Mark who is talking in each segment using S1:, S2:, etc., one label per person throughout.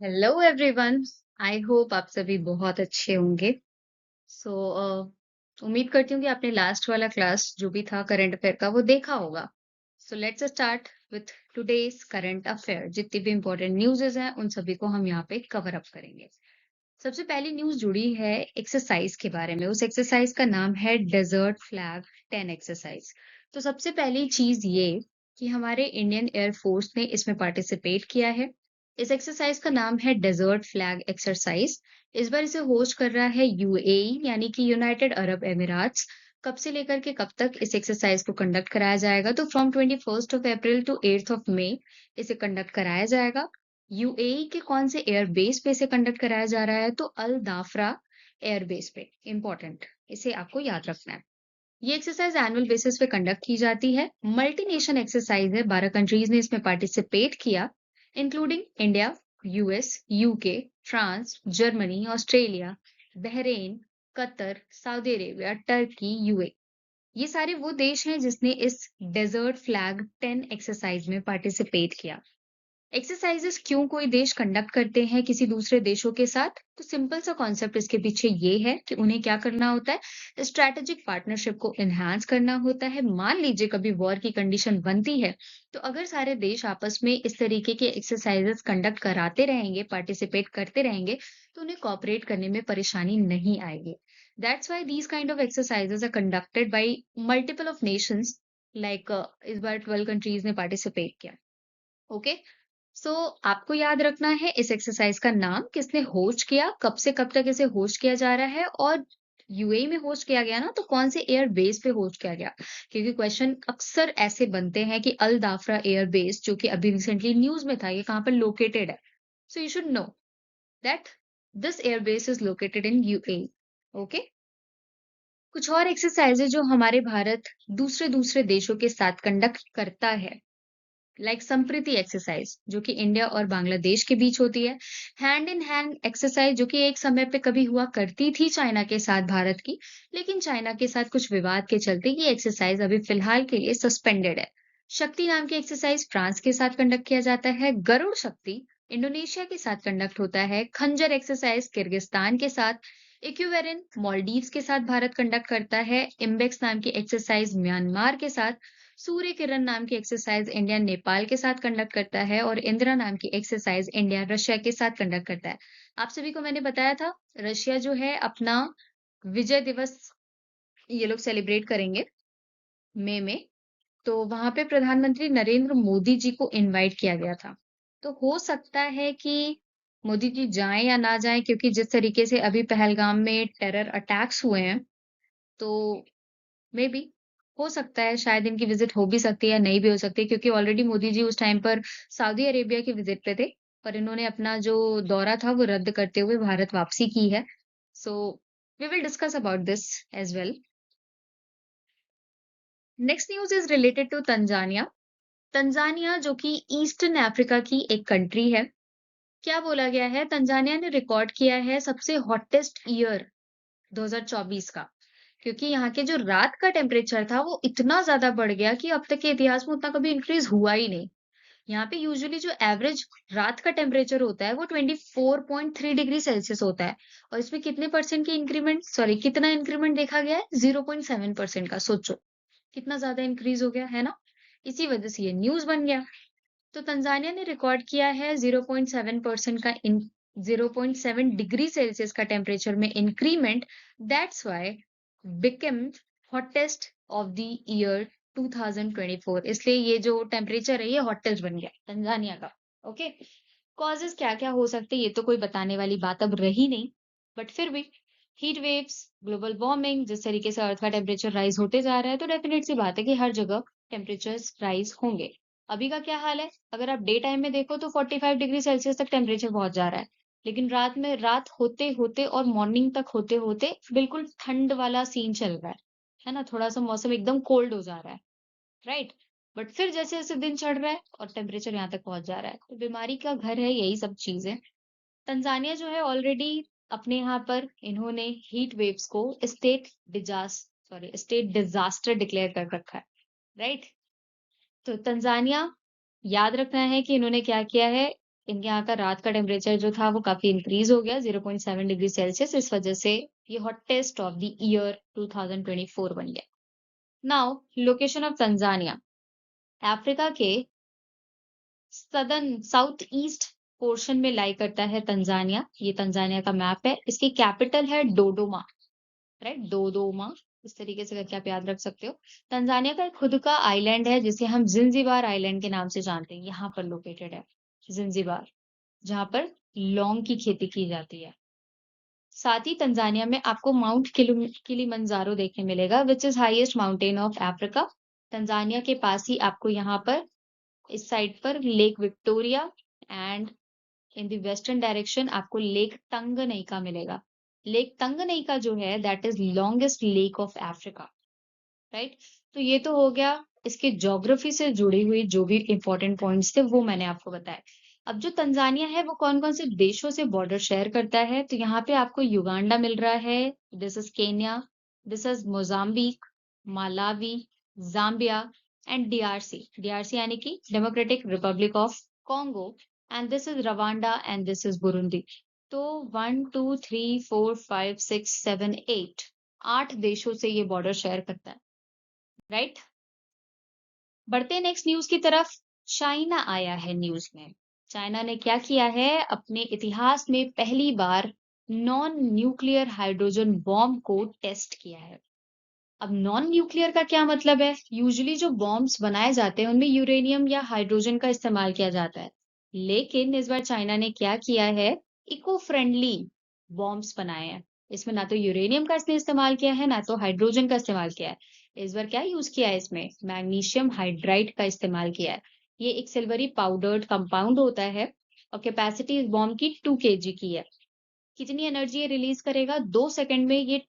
S1: Hello everyone. I hope आप सभी बहुत अच्छे होंगे। सो उम्मीद करती हूँ कि आपने लास्ट वाला क्लास जो भी था करंट अफेयर का वो देखा होगा। So let's start with today's current affair. जितनी भी इंपॉर्टेंट न्यूज़ेस हैं उन सभी को हम यहाँ पे कवर अप करेंगे। सबसे पहली न्यूज़ जुड़ी है एक्सरसाइज के बारे में। उस एक्सरसाइज का नाम है डेजर्ट फ्लैग 10 एक्सरसाइज। तो सबसे पहली चीज ये कि हमारे इंडियन एयरफोर्स ने इसमें पार्टिसिपेट किया है। इस एक्सरसाइज का नाम है डेजर्ट फ्लैग एक्सरसाइज। इस बार इसे होस्ट कर रहा है यूएई यानी कि यूनाइटेड अरब एमिराट्स। कब से लेकर के कब तक इस एक्सरसाइज को कंडक्ट कराया जाएगा? तो फ्रॉम 21 टू 8 इसे कंडक्ट कराया जाएगा। यूएई के कौन से एयरबेस पे इसे कंडक्ट कराया जा रहा है? तो अल दाफरा एयरबेस पे। इंपॉर्टेंट, इसे आपको याद रखना है। ये एक्सरसाइज एनुअल बेसिस पे कंडक्ट की जाती है। मल्टी नेशन एक्सरसाइज है। 12 कंट्रीज ने इसमें पार्टिसिपेट किया, including India, US, UK, France, Germany, Australia, Bahrain, Qatar, Saudi Arabia, Turkey, UAE. ये सारे वो देश हैं जिसने इस डेजर्ट फ्लैग 10 एक्सरसाइज में पार्टिसिपेट किया। एक्सरसाइजेस क्यों कोई देश कंडक्ट करते हैं किसी दूसरे देशों के साथ? तो सिंपल सा कॉन्सेप्ट इसके पीछे ये है कि उन्हें क्या करना होता है, स्ट्रैटेजिक पार्टनरशिप को एनहांस करना होता है। मान लीजिए कभी वॉर की कंडीशन बनती है, तो अगर सारे देश आपस में इस तरीके के एक्सरसाइजेस कंडक्ट कराते रहेंगे, पार्टिसिपेट करते रहेंगे, तो उन्हें कॉपरेट करने में परेशानी नहीं आएगी। That's why these kind of exercises are conducted by multiple of nations. Like इस बार 12 कंट्रीज ने पार्टिसिपेट किया। ओके। सो आपको याद रखना है इस एक्सरसाइज का नाम, किसने होस्ट किया, कब से कब तक इसे होस्ट किया जा रहा है, और यूएई में होस्ट किया गया ना, तो कौन से एयर बेस पे होस्ट किया गया? क्योंकि क्वेश्चन अक्सर ऐसे बनते हैं कि अल दाफरा एयर बेस जो कि अभी रिसेंटली न्यूज में था, ये कहाँ पर लोकेटेड है? So you should know that this air base is located in UAE. Okay. कुछ और एक्सरसाइजेज जो हमारे भारत दूसरे दूसरे देशों के साथ कंडक्ट करता है, लाइक संप्रीति एक्सरसाइज जो कि इंडिया और बांग्लादेश के बीच होती है। हैंड इन हैंड एक्सरसाइज जो कि एक समय पे कभी हुआ करती थी चाइना के साथ भारत की, लेकिन चाइना के साथ कुछ विवाद के चलते ये एक्सरसाइज अभी फिलहाल के लिए सस्पेंडेड है। शक्ति नाम की एक्सरसाइज फ्रांस के साथ कंडक्ट किया जाता है। गरुड़ शक्ति इंडोनेशिया के साथ कंडक्ट होता है। खंजर एक्सरसाइज किर्गिस्तान के साथ। इक्विवेरिन मॉलडीव्स के साथ भारत कंडक्ट करता है। इम्बेक्स नाम की एक्सरसाइज म्यांमार के साथ। सूर्य किरण नाम की एक्सरसाइज इंडिया नेपाल के साथ कंडक्ट करता है, और इंदिरा नाम की एक्सरसाइज इंडिया रशिया के साथ कंडक्ट करता है। आप सभी को मैंने बताया था, रशिया जो है अपना विजय दिवस ये लोग सेलिब्रेट करेंगे मई में। तो वहां पे प्रधानमंत्री नरेंद्र मोदी जी को इनवाइट किया गया था। तो हो सकता है कि मोदी जी जाएं या ना जाएं, क्योंकि जिस तरीके से अभी पहलगाम में टेरर अटैक्स हुए हैं, तो मे बी हो सकता है शायद इनकी विजिट हो भी सकती है, नहीं भी हो सकती है, क्योंकि ऑलरेडी मोदी जी उस टाइम पर सऊदी अरेबिया की विजिट पे थे, पर इन्होंने अपना जो दौरा था वो रद्द करते हुए भारत वापसी की है। So we will discuss about this as well. Next news is related to Tanzania. Tanzania जो कि ईस्टर्न अफ्रीका की एक कंट्री है। क्या बोला गया है, तंजानिया ने रिकॉर्ड किया है सबसे हॉटेस्ट ईयर 2024 का, क्योंकि यहाँ के जो रात का टेम्परेचर था वो इतना ज्यादा बढ़ गया कि अब तक के इतिहास में उतना कभी इंक्रीज हुआ ही नहीं। यहाँ पे यूजुअली जो एवरेज रात का टेम्परेचर होता है वो 24.3 डिग्री सेल्सियस होता है, और इसमें कितने परसेंट की इंक्रीमेंट, सॉरी कितना इंक्रीमेंट देखा गया है? 0.7% का। सोचो कितना ज्यादा इंक्रीज हो गया है ना। इसी वजह से ये न्यूज बन गया। तो तंजानिया ने रिकॉर्ड किया है 0.7% का इन 0.7 डिग्री सेल्सियस का टेम्परेचर में increment. That's why become hottest of the year 2024। इसलिए ये जो टेम्परेचर है ये हॉटेस्ट बन गया तंजानिया का। ओके। कॉजेस क्या क्या हो सकते हैं ये तो कोई बताने वाली बात अब रही नहीं, बट फिर भी हीट वेव्स, ग्लोबल वार्मिंग, जिस तरीके से अर्थ का टेम्परेचर राइज होते जा रहा है, तो डेफिनेट सी बात है कि हर जगह टेम्परेचर्स राइज होंगे। अभी का क्या हाल है? अगर आप डे टाइम में देखो तो 45 डिग्री सेल्सियस तक टेम्परेचर पहुंच जा रहा है, लेकिन रात में रात होते होते और मॉर्निंग तक होते होते बिल्कुल ठंड वाला सीन चल रहा है ना, थोड़ा सा मौसम एकदम कोल्ड हो जा रहा है, राइट। बट फिर जैसे जैसे दिन चढ़ रहा है और टेम्परेचर यहाँ तक पहुंच जा रहा है, तो बीमारी का घर है यही सब चीजें। तंजानिया जो है ऑलरेडी अपने यहाँ पर इन्होंने हीट वेव्स को स्टेट डिजास्टर डिक्लेयर कर रखा है, राइट। तो तंजानिया, याद रखना है कि इन्होंने क्या किया है, इनके यहाँ का रात का टेम्परेचर जो था वो काफी इंक्रीज हो गया 0.7 डिग्री सेल्सियस। इस वजह से ये हॉटेस्ट ऑफ द ईयर 2024 बन गया। Now location of Tanzania. Africa के सदर्न साउथ ईस्ट पोर्शन में लाई करता है तंजानिया। ये तंजानिया का मैप है। इसकी कैपिटल है डोडोमा, राइट, डोडोमा। इस तरीके से करके आप याद रख सकते हो। तंजानिया का एक खुद का आइलैंड है जिसे हम जिंजीबार आइलैंड के नाम से जानते हैं। यहाँ पर लोकेटेड है जिंजीबार, जहाँ पर लौंग की खेती की जाती है। साथ ही तंजानिया में आपको माउंट किलिमंजारो देखने मिलेगा, which is highest mountain of Africa. Tanzania के पास ही आपको यहाँ पर इस साइड पर lake Victoria and in the western direction आपको लेक तंगनईका मिलेगा। लेक तंगनईका जो है that is longest lake of Africa, right. तो ये तो हो गया इसके ज्योग्राफी से जुड़ी हुई जो भी इंपॉर्टेंट पॉइंट्स थे वो मैंने आपको बताया। अब जो तंजानिया है वो कौन कौन से देशों से बॉर्डर शेयर करता है, तो यहाँ पे आपको युगांडा मिल रहा है, this is Kenya, this is Mozambique, Malawi, Zambia and DRC. DRC यानी कि democratic Republic of Congo, and this is Rwanda and this is Burundi. तो 1 2 3 4 5 6 7 8 8 देशों से ये बॉर्डर शेयर करता है, राइट। बढ़ते नेक्स्ट न्यूज की तरफ। चाइना आया है न्यूज में। चाइना ने क्या किया है, अपने इतिहास में पहली बार नॉन न्यूक्लियर हाइड्रोजन बॉम्ब को टेस्ट किया है। अब नॉन न्यूक्लियर का क्या मतलब है? यूजुअली जो बॉम्ब्स बनाए जाते हैं उनमें यूरेनियम या हाइड्रोजन का इस्तेमाल किया जाता है, लेकिन इस बार चाइना ने क्या किया है, इको फ्रेंडली बॉम्ब्स बनाए हैं। इसमें ना तो यूरेनियम का इसने इस्तेमाल किया है, ना तो हाइड्रोजन का इस्तेमाल किया है। इस बार क्या यूज किया है, इसमें मैग्नीशियम हाइड्राइड का इस्तेमाल किया है। ये एक सिल्वरी पाउडर्ड कंपाउंड होता है और कैपेसिटी इस बॉम्ब की 2 kg की है। कितनी एनर्जी ये रिलीज करेगा? 2 सेकंड में ये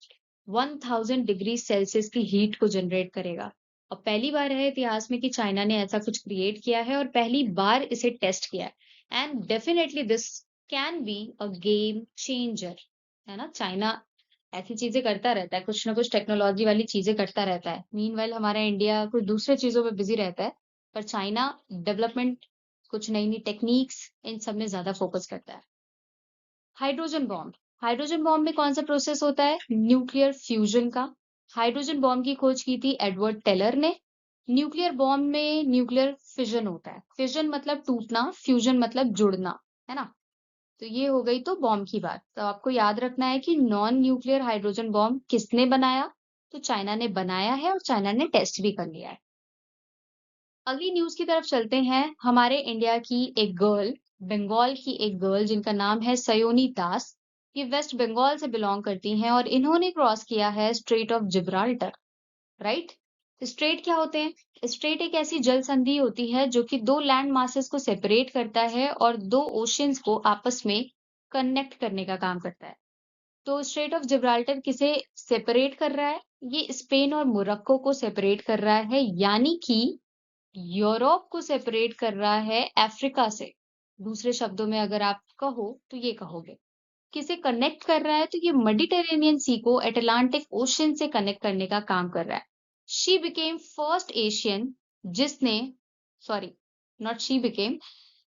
S1: 1000 डिग्री सेल्सियस की हीट को जनरेट करेगा। और पहली बार है इतिहास में कि चाइना ने ऐसा कुछ क्रिएट किया है और पहली बार इसे टेस्ट किया है। And definitely this can be a game changer, है ना। चाइना ऐसी चीजें करता रहता है, कुछ ना कुछ टेक्नोलॉजी वाली चीजें करता रहता है। मीनवाइल हमारा इंडिया कुछ दूसरे चीजों में बिजी रहता है, पर चाइना डेवलपमेंट, कुछ नई नई टेक्निक्स, इन सब में ज्यादा फोकस करता है। Hydrogen bomb. हाइड्रोजन बॉम्ब में कौन सा प्रोसेस होता है? न्यूक्लियर फ्यूजन का। हाइड्रोजन बॉम्ब की खोज की थी एडवर्ड टेलर ने। न्यूक्लियर बॉम्ब में न्यूक्लियर फिजन होता है। फिजन मतलब टूटना, फ्यूजन मतलब जुड़ना, है ना। तो ये हो गई तो बॉम्ब की बात। तो आपको याद रखना है कि नॉन न्यूक्लियर हाइड्रोजन बॉम्ब किसने बनाया? तो चाइना ने बनाया है और चाइना ने टेस्ट भी कर लिया है। अगली न्यूज की तरफ चलते हैं। हमारे इंडिया की एक गर्ल, बंगाल की एक गर्ल जिनका नाम है सयोनी दास, ये वेस्ट बंगाल से बिलोंग करती हैं और इन्होंने क्रॉस किया है straight of Gibraltar, right. Straight क्या होते हैं? स्ट्रेट एक ऐसी जल संधि होती है जो कि दो लैंड मासेस को सेपरेट करता है और दो ओशियंस को आपस में कनेक्ट करने का काम करता है। तो स्ट्रेट ऑफ जिब्राल्टर किसे सेपरेट कर रहा है? ये स्पेन और मोरक्को को सेपरेट कर रहा है, यानी कि यूरोप को सेपरेट कर रहा है अफ्रीका से। दूसरे शब्दों में अगर आप कहो तो ये कहोगे, किसे कनेक्ट कर रहा है? तो ये मेडिटेरेनियन सी को अटलांटिक ओशन से कनेक्ट करने का काम कर रहा है। शी बिकेम फर्स्ट एशियन जिसने, सॉरी, नॉट शी बिकेम,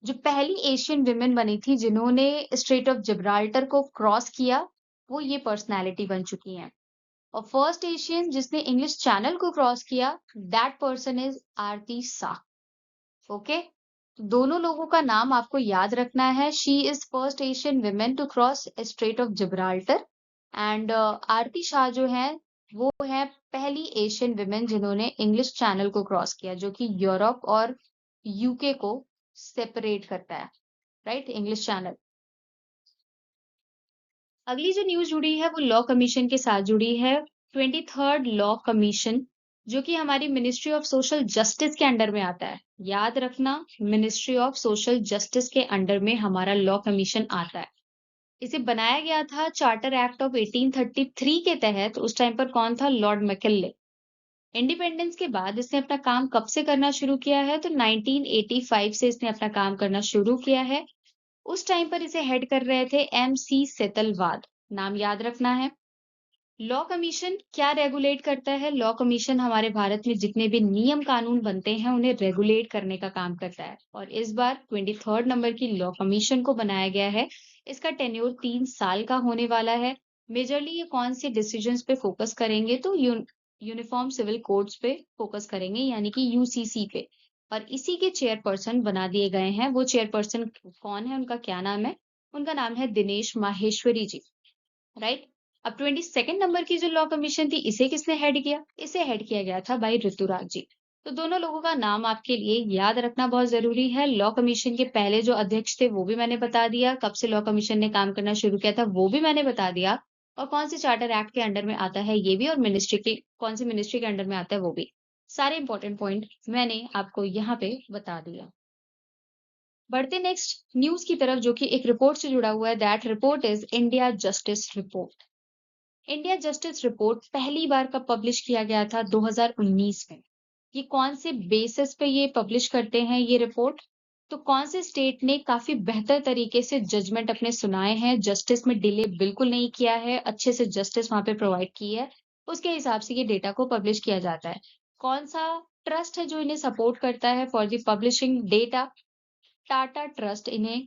S1: जो पहली एशियन विमेन बनी थी जिन्होंने स्ट्रेट ऑफ जिब्राल्टर को क्रॉस किया, वो ये पर्सनैलिटी बन चुकी हैं। और फर्स्ट एशियन जिसने इंग्लिश चैनल को क्रॉस किया, that person is Aarti Shah. Okay, तो दोनों लोगों का नाम आपको याद रखना है। She is first Asian women to cross strait of Gibraltar and Aarti Shah जो है वो है पहली एशियन विमेन जिन्होंने इंग्लिश चैनल को क्रॉस किया, जो कि यूरोप और यूके को सेपरेट करता है, राइट, इंग्लिश चैनल। अगली जो न्यूज जुड़ी है वो लॉ कमीशन के साथ जुड़ी है। 23rd लॉ कमीशन, जो कि हमारी मिनिस्ट्री ऑफ सोशल जस्टिस के अंडर में आता है। याद रखना, मिनिस्ट्री ऑफ सोशल जस्टिस के अंडर में हमारा लॉ कमीशन आता है। इसे बनाया गया था चार्टर एक्ट ऑफ 1833 के तहत। उस टाइम पर कौन था? Lord McKinley. इंडिपेंडेंस के बाद इसने अपना काम कब से करना शुरू किया है? तो 1985 से इसने अपना काम करना शुरू किया है। उस टाइम पर इसे हेड कर रहे थे MC सेतलवाद, नाम याद रखना है। लॉ कमीशन क्या रेगुलेट करता है? लॉ कमीशन हमारे भारत में जितने भी नियम कानून बनते हैं उन्हें रेगुलेट करने का काम करता है और इस बार 23rd नंबर की लॉ कमीशन को बनाया गया है। इसका टेन्योर 3 साल का होने वाला है। मेजरली ये कौन से डिसीजंस पे फोकस करेंगे तो यूनिफॉर्म सिविल कोड्स पे फोकस करेंगे यानी कि यूसीसी पे। और इसी के चेयरपर्सन बना दिए गए हैं। वो चेयरपर्सन कौन है, उनका क्या नाम है? उनका नाम है दिनेश माहेश्वरी जी। राइट। अब 22nd नंबर की जो लॉ कमीशन थी इसे किसने हेड किया? इसे हेड किया गया था भाई ऋतुराज जी। तो दोनों लोगों का नाम आपके लिए याद रखना बहुत जरूरी है। लॉ कमीशन के पहले जो अध्यक्ष थे वो भी मैंने बता दिया, कब से लॉ कमीशन ने काम करना शुरू किया था वो भी मैंने बता दिया, और कौन से चार्टर एक्ट के अंडर में आता है ये भी, और मिनिस्ट्री के कौन सी मिनिस्ट्री के अंडर में आता है वो भी। सारे इंपॉर्टेंट पॉइंट मैंने आपको यहाँ पे बता दिया। बढ़ते नेक्स्ट न्यूज की तरफ जो कि एक रिपोर्ट से जुड़ा हुआ है। That report is India justice report. India justice report पहली बार कब पब्लिश किया गया था? 2019 में। ये कौन से बेसिस पे ये पब्लिश करते हैं ये रिपोर्ट? तो कौन से स्टेट ने काफी बेहतर तरीके से जजमेंट अपने सुनाए हैं, जस्टिस में डिले बिल्कुल नहीं किया है, अच्छे से जस्टिस वहां पे प्रोवाइड की है, उसके हिसाब से ये डेटा को पब्लिश किया जाता है। कौन सा ट्रस्ट है जो इन्हें सपोर्ट करता है for the publishing data? Tata trust इन्हें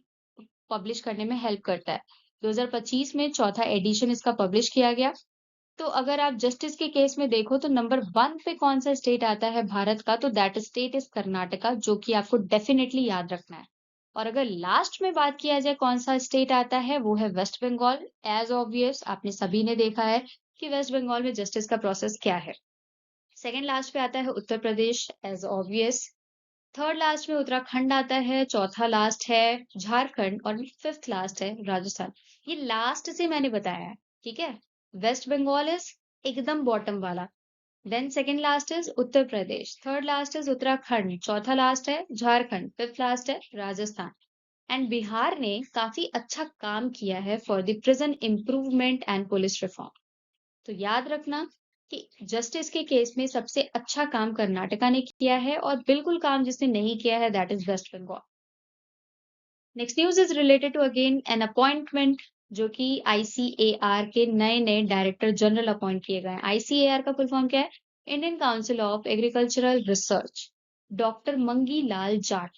S1: पब्लिश करने में हेल्प करता है। 2025 में चौथा एडिशन इसका पब्लिश किया गया। तो अगर आप जस्टिस के केस में देखो तो नंबर 1 पे कौन सा स्टेट आता है भारत का? तो दैट स्टेट इज कर्नाटका, जो कि आपको डेफिनेटली याद रखना है। और अगर लास्ट में बात किया जाए कौन सा स्टेट आता है, वो है वेस्ट बंगाल। एज ऑब्वियस आपने सभी ने देखा है कि वेस्ट बंगाल में जस्टिस का प्रोसेस क्या है। सेकंड लास्ट पे आता है Uttar Pradesh, as obvious. Third last में उत्तराखंड आता है, चौथा लास्ट है झारखंड और फिफ्थ लास्ट है राजस्थान। ये लास्ट से मैंने बताया है, ठीक है। वेस्ट बंगाल इज एकदम बॉटम वाला, then second last is Uttar Pradesh, third last is Uttarakhand, चौथा लास्ट है झारखंड, फिफ्थ लास्ट है राजस्थान। एंड बिहार ने काफी अच्छा काम किया है for the prison improvement and police reform. तो याद रखना कि जस्टिस के केस में सबसे अच्छा काम कर्नाटका ने किया है और बिल्कुल काम जिसने नहीं किया है that is West Bengal. Next news is related to again an appointment, जो कि आईसीएआर के नए नए डायरेक्टर जनरल अपॉइंट किए गए हैं। आईसीएआर का फुल फॉर्म क्या है? Indian council of agricultural research. Doctor Mangi Lal Jat,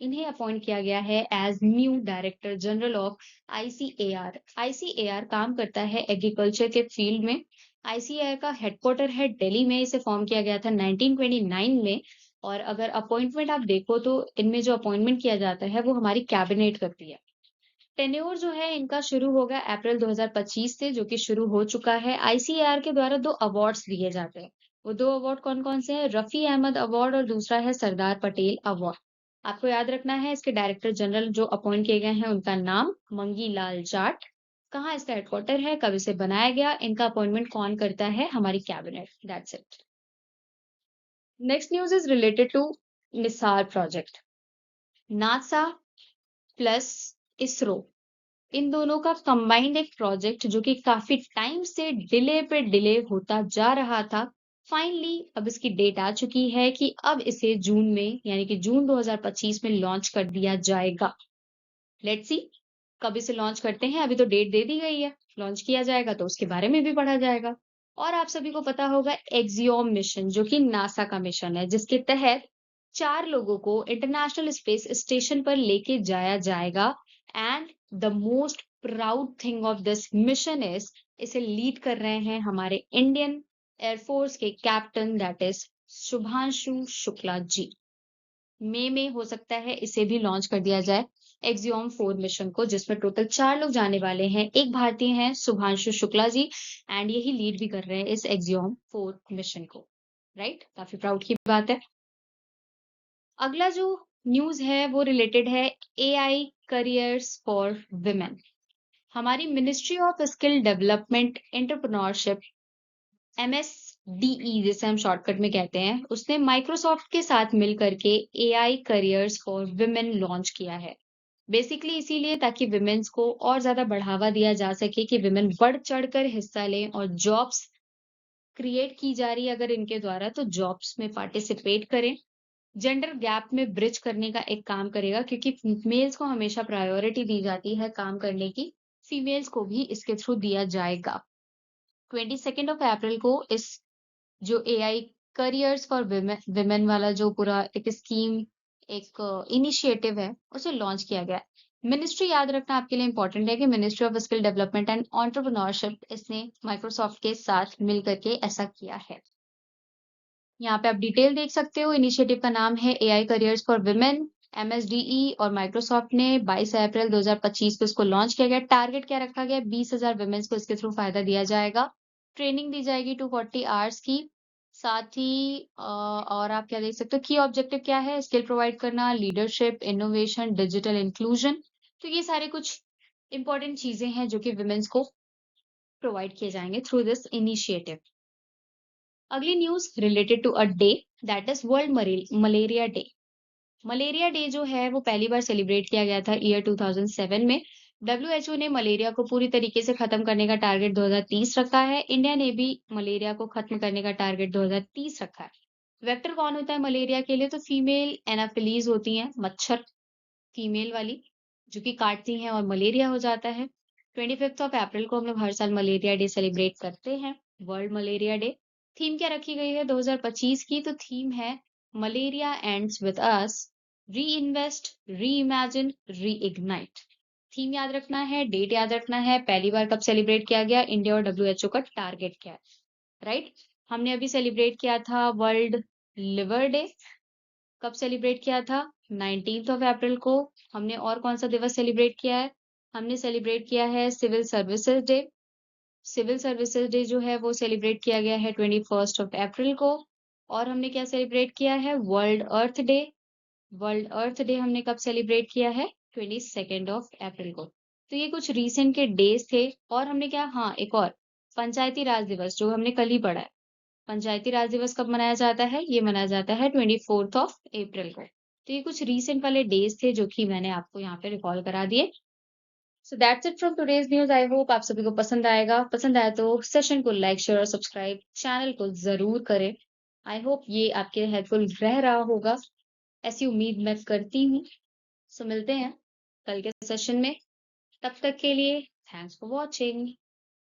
S1: इन्हें अपॉइंट किया गया है as new director general of ICAR. ICAR काम करता है एग्रीकल्चर के फील्ड में। आईसीएआर का हेडक्वार्टर है दिल्ली में। इसे फॉर्म किया गया था 1929 में। और अगर अपॉइंटमेंट आप देखो तो इनमें जो अपॉइंटमेंट किया जाता है वो हमारी कैबिनेट करती है। टेन्योर जो है इनका शुरू होगा अप्रैल 2025 से, जो कि शुरू हो चुका है। आईसीएआर के द्वारा 2 अवार्ड्स दिए जाते हैं। वो 2 अवार्ड कौन कौन से हैं? रफी अहमद अवार्ड और दूसरा है सरदार पटेल अवार्ड। आपको याद रखना है इसके डायरेक्टर जनरल जो अपॉइंट किए गए हैं उनका नाम मंगी लाल जाट। कहाँ इसका हेडक्वार्टर है, कब इसे बनाया गया, इनका अपॉइंटमेंट कौन करता है? हमारी cabinet. That's it. Next news is related to NISAR project. NASA plus ISRO, इन दोनों का कंबाइंड एक प्रोजेक्ट जो कि काफी टाइम से डिले पे डिले होता जा रहा था। फाइनली अब इसकी डेट आ चुकी है कि अब इसे जून में यानी कि जून 2025 में लॉन्च कर दिया जाएगा। लेट्स सी कब इसे लॉन्च करते हैं। अभी तो डेट दे दी गई है, लॉन्च किया जाएगा तो उसके बारे में भी पढ़ा जाएगा। और आप सभी को पता होगा एक्सियोम मिशन, जो कि नासा का मिशन है, जिसके तहत 4 लोगों को इंटरनेशनल स्पेस स्टेशन पर लेके जाया जाएगा। And the most proud thing of this mission is इसे लीड कर रहे हैं हमारे इंडियन एयरफोर्स के captain, that is Shubhanshu Shukla ji. मई में हो सकता है इसे भी लॉन्च कर दिया जाए, एक्सियोम 4 मिशन को, जिसमें टोटल 4 लोग जाने वाले हैं। एक भारतीय हैं शुभांशु शुक्ला जी, एंड यही लीड भी कर रहे हैं इस एक्सियोम 4 मिशन को। राइट, काफी प्राउड की बात है। अगला जो न्यूज है वो रिलेटेड है एआई करियर्स फॉर विमेन। हमारी ministry of skill development entrepreneurship, MSDE जिसे हम शॉर्टकट में कहते हैं, उसने माइक्रोसॉफ्ट के साथ मिल करके AI careers for women launch किया है। बेसिकली इसीलिए ताकि विमेन्स को और ज्यादा बढ़ावा दिया जा सके कि विमेन बढ़ चढ़कर हिस्सा लें, और जॉब्स क्रिएट की जा रही है अगर इनके द्वारा तो जॉब्स में पार्टिसिपेट करें। जेंडर गैप में ब्रिज करने का एक काम करेगा, क्योंकि मेल्स को हमेशा प्रायोरिटी दी जाती है काम करने की, फीमेल्स को भी इसके थ्रू दिया जाएगा। 22 को इस जो एआई करियर्स फॉर विमेन वाला जो पूरा एक स्कीम, एक इनिशिएटिव है, उसे लॉन्च किया गया। मिनिस्ट्री याद रखना आपके लिए इंपॉर्टेंट है कि ministry of skill development and entrepreneurship इसने माइक्रोसॉफ्ट के साथ मिलकर के ऐसा किया है। यहाँ पे आप डिटेल देख सकते हो। इनिशिएटिव का नाम है AI careers for women. MSDE और माइक्रोसॉफ्ट ने 22 अप्रैल 2025 को इसको लॉन्च किया गया। टारगेट क्या रखा गया? 20,000 विमेन्स को इसके थ्रू फायदा दिया जाएगा। ट्रेनिंग दी जाएगी 240 आवर्स की। साथ ही और आप क्या देख सकते हो, की ऑब्जेक्टिव क्या है? स्किल प्रोवाइड करना, लीडरशिप, इनोवेशन, डिजिटल इंक्लूजन। तो ये सारे कुछ इंपॉर्टेंट चीजें हैं जो कि विमेन्स को प्रोवाइड किए जाएंगे थ्रू दिस इनिशिएटिव। अगली news related to a day, that is world malaria day. Malaria day जो है वो पहली बार सेलिब्रेट किया गया था ईयर 2007 में। डब्ल्यूएचओ ने मलेरिया को पूरी तरीके से खत्म करने का टारगेट 2030 रखा है। इंडिया ने भी मलेरिया को खत्म करने का टारगेट 2030 रखा है। वेक्टर कौन होता है मलेरिया के लिए? तो फीमेल एनाफिलीज होती हैं, मच्छर, फीमेल वाली, जो कि काटती हैं और मलेरिया हो जाता है। 25 अप्रैल को हम लोग हर साल मलेरिया डे सेलिब्रेट करते हैं, वर्ल्ड मलेरिया डे। थीम क्या रखी गई है 2025 की? तो थीम है मलेरिया एंड्स विद अस, री इन्वेस्ट, री इमेजिन, री इग्नाइट। थीम याद रखना है, डेट याद रखना है, पहली बार कब सेलिब्रेट किया गया, इंडिया और डब्ल्यूएचओ का टारगेट क्या है, राइट। हमने अभी सेलिब्रेट किया था वर्ल्ड लिवर डे। कब सेलिब्रेट किया था? 19 अप्रैल को। हमने और कौन सा दिवस सेलिब्रेट किया है? हमने सेलिब्रेट किया है civil services day. Civil services day जो है वो सेलिब्रेट किया गया है 21 अप्रैल को। और हमने क्या सेलिब्रेट किया है? वर्ल्ड अर्थ डे। वर्ल्ड अर्थ डे हमने कब सेलिब्रेट किया है? 22 अप्रैल को। तो ये कुछ रीसेंट के डेज थे। और हमने क्या, हाँ एक और, पंचायती राज दिवस जो हमने कल ही पढ़ा है। पंचायती राज दिवस कब मनाया जाता है? ये मनाया जाता है 24 अप्रैल को। तो ये कुछ रीसेंट वाले डेज थे जो कि मैंने आपको यहाँ पे रिकॉल करा दिए। So that's it from today's news. I hope आप सभी को पसंद आएगा। पसंद आया तो सेशन को लाइक, शेयर और सब्सक्राइब चैनल को जरूर करें। आई होप ये आपके हेल्पफुल रह रहा होगा, ऐसी उम्मीद मैं करती हूँ। सो मिलते हैं कल के सेशन में। तब तक के लिए थैंक्स फॉर वॉचिंग।